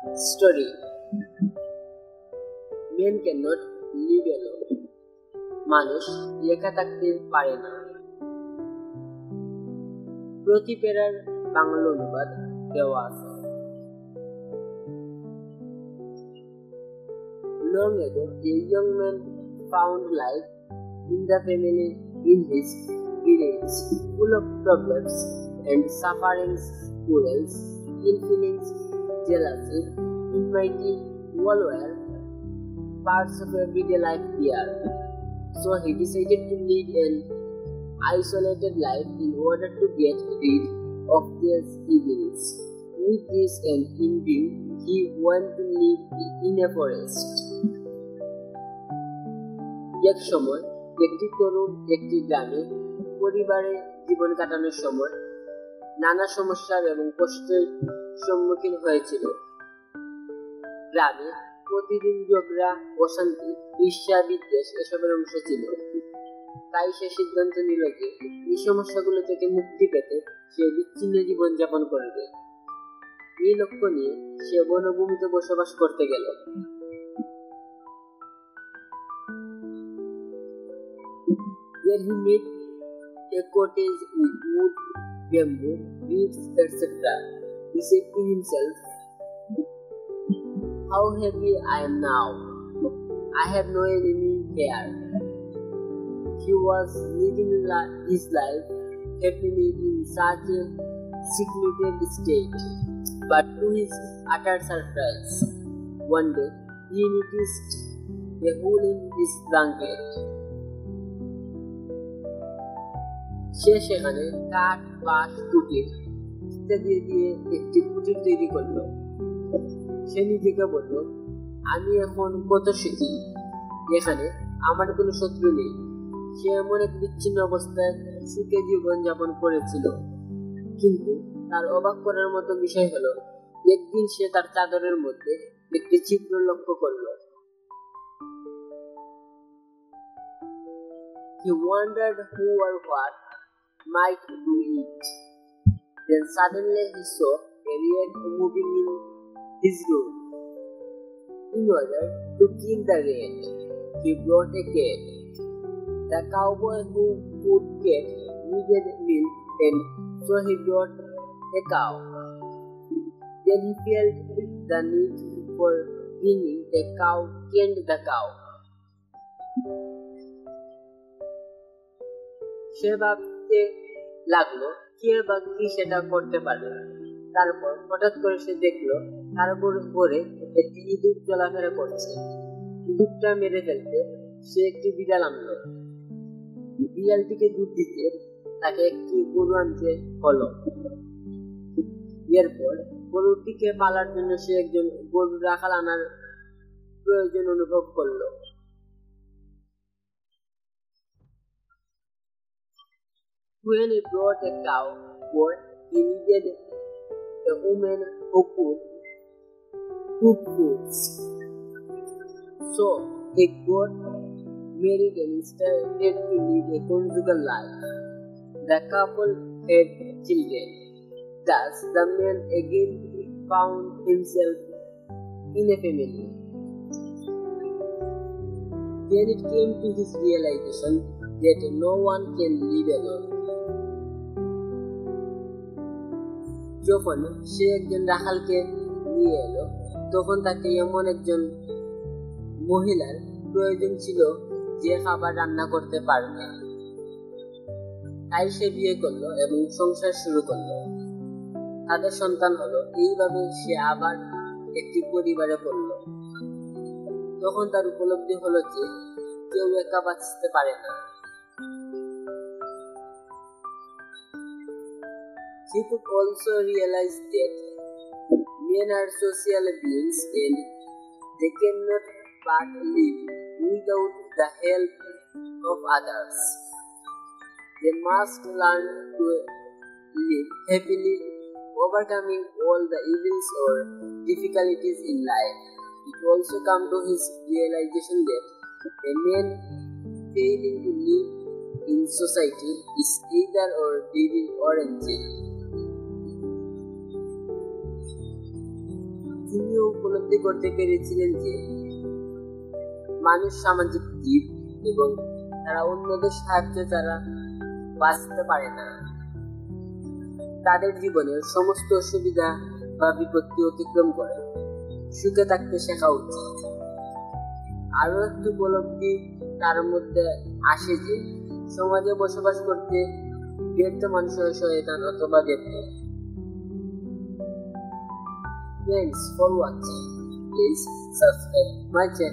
Story. Men cannot live alone. মানুষ একা থাকতে পারে না। প্রতিপেরার বাংলা অনুবাদ দেওয়া আছে। Long ago, a young man found life in the family in his village, full of problems and sufferings, quarrels, ill feelings, jealousy, enmity, warfare, parts of everyday life there. So he decided to live an isolated life in order to get rid of these evils. With this end in view, he went to live in a forest. এক সময় একটি তরুণ একটি গ্রামে পরিবারে জীবন কাটানোর সময় নানা সমস্যার এবং কষ্টের সম্মুখীন হয়েছিল। গ্রামে প্রতিদিন ঝগড়া, অশান্তি, ঈর্ষা, বিদ্বেষ এসবের অংশ ছিল। তাই সে সিদ্ধান্ত নিল যে এই সমস্যাগুলো থেকে মুক্তি পেতে সে বিচ্ছিন্ন জীবন যাপন করবে। এই লক্ষ্য নিয়ে সে বনভূমিতে বসবাস করতে গেল। There he made a cottage with wood, bamboo, leaves, etc. He said to himself, "How happy I am now! I have no enemy here." He was living his life happily in such a secluded state, but to his utter surprise, one day he noticed a hole in his blanket. সে সেখানে কাঠ, বাঁশ, কুটির ইত্যাদি দিয়ে একটি কুটির তৈরি করল। সে নিজেকে বলল, আমি এখন কত সুখী, এখানে আমার কোনো শত্রু নেই। সে এমন এক বিচ্ছিন্ন অবস্থায় সুখে জীবন যাপন করেছিল। কিন্তু তার অবাক করার মতো বিষয় হলো, একদিন সে তার চাদরের মধ্যে একটি ছিদ্র লক্ষ্য করল। He wondered who or what might do it. Then suddenly he saw a rat moving in his room. In order to kill the rat, he brought a cat. The cowboy who would get needed milk, and so he brought a cow. Then he felt the need for bringing a cow, killed the cow. সে ভাবতে লাগলো কে বা কি সেটা করতে পারে। তারপর হঠাৎ করে সে দেখলো তার উপরে একটি ইঁদুর চলাফেরা করছে। ইঁদুরটা মেরে ফেলতে সে একটি বিড়াল আনলো। বিড়ালটিকে দুধ দিতে তাকে একটি গরু আনতে হলো। এরপর গরুটিকে পালার জন্য সে একজন গরু রাখাল আনার প্রয়োজন অনুভব করলো। When he brought a cow, he needed a woman who could cook foods. So he got married and started to live a conjugal life. The couple had children. Thus, the man again found himself in a family. Then it came to his realization that no one can live alone. যখন সে একজন রাখালকে নিয়ে এলো, তখন তাকে এমন একজন মহিলার প্রয়োজন ছিল যে খাবার রান্না করতে পারবে। তাই সে বিয়ে করলো এবং সংসার শুরু করলো। তাদের সন্তান হলো। এইভাবে সে আবার একটি পরিবারে পড়লো। তখন তার উপলব্ধি হলো যে কেউ একা বাঁচতে পারে না। He could also realize that men are social beings and they cannot but live without the help of others. They must learn to live happily, overcoming all the evils or difficulties in life. It also came to his realization that a man failing to live in society is either or devil or angel. তিনিও উপলব্ধি করতে পেরেছিলেন যে মানুষ সামাজিক জীব এবং তারা অন্যদের সাহায্য ছাড়া বাঁচতে পারে না। তাদের জীবনের সমস্ত অসুবিধা বা বিপত্তি অতিক্রম করে সুখে থাকতে শেখা উচিত। আরো একটি উপলব্ধি তার মধ্যে আসে যে সমাজে বসবাস করতে ব্যর্থ মানুষের শয়তান অথবা দেবতা। Thanks for watching. Please subscribe my channel.